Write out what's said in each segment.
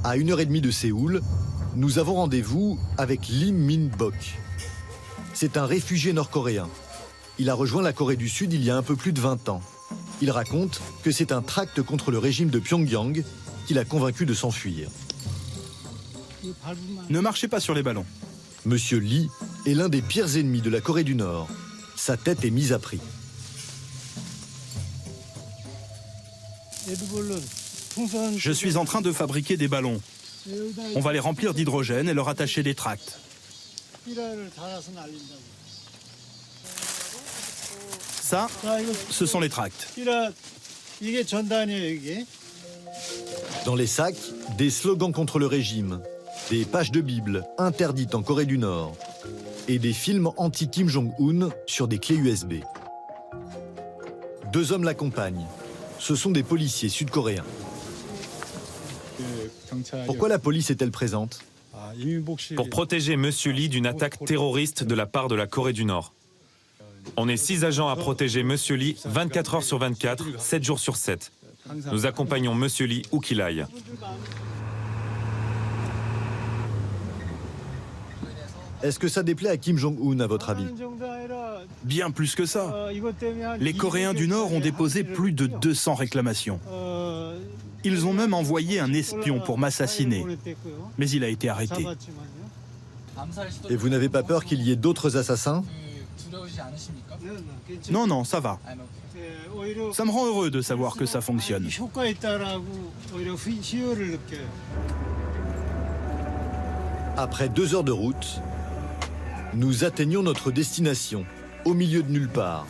À 1h30 de Séoul, nous avons rendez-vous avec Lee Min-bok. C'est un réfugié nord-coréen. Il a rejoint la Corée du Sud il y a un peu plus de 20 ans. Il raconte que c'est un tract contre le régime de Pyongyang qui l'a convaincu de s'enfuir. Ne marchez pas sur les ballons. Monsieur Lee est l'un des pires ennemis de la Corée du Nord. Sa tête est mise à prix. Je suis en train de fabriquer des ballons. On va les remplir d'hydrogène et leur attacher des tracts. Ça, ce sont les tracts. Dans les sacs, des slogans contre le régime, des pages de Bible interdites en Corée du Nord et des films anti-Kim Jong-un sur des clés USB. 2 hommes l'accompagnent. Ce sont des policiers sud-coréens. Pourquoi la police est-elle présente? Pour protéger Monsieur Lee d'une attaque terroriste de la part de la Corée du Nord. On est 6 agents à protéger Monsieur Lee 24 heures sur 24, 7 jours sur 7. Nous accompagnons Monsieur Lee où qu'il aille. Est-ce que ça déplaît à Kim Jong-un, à votre avis? Bien plus que ça. Les Coréens du Nord ont déposé plus de 200 réclamations. Ils ont même envoyé un espion pour m'assassiner. Mais il a été arrêté. Et vous n'avez pas peur qu'il y ait d'autres assassins? Non, non, ça va. Ça me rend heureux de savoir que ça fonctionne. Après 2 heures de route, nous atteignons notre destination, au milieu de nulle part.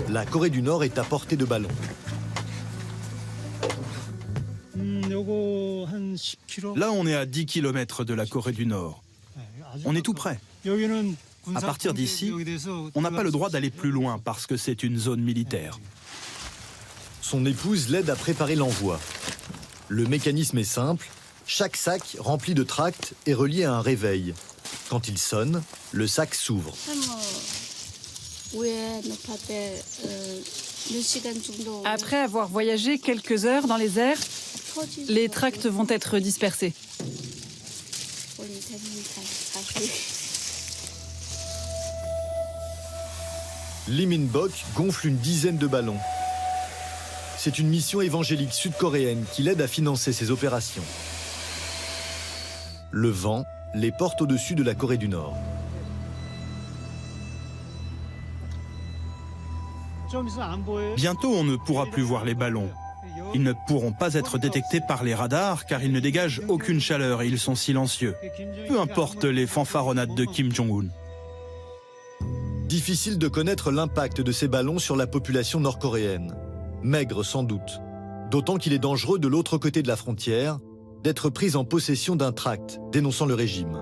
La Corée du Nord est à portée de ballon. Là, on est à 10 km de la Corée du Nord. On est tout près. À partir d'ici, on n'a pas le droit d'aller plus loin parce que c'est une zone militaire. Son épouse l'aide à préparer l'envoi. Le mécanisme est simple. Chaque sac rempli de tracts est relié à un réveil. Quand il sonne, le sac s'ouvre. Après avoir voyagé quelques heures dans les airs, les tracts vont être dispersés. Lee Min-bok gonfle une dizaine de ballons. C'est une mission évangélique sud-coréenne qui l'aide à financer ses opérations. Le vent les porte au-dessus de la Corée du Nord. Bientôt, on ne pourra plus voir les ballons. Ils ne pourront pas être détectés par les radars car ils ne dégagent aucune chaleur et ils sont silencieux. Peu importe les fanfaronnades de Kim Jong-un. Difficile de connaître l'impact de ces ballons sur la population nord-coréenne. Maigre sans doute. D'autant qu'il est dangereux de l'autre côté de la frontière d'être pris en possession d'un tract dénonçant le régime.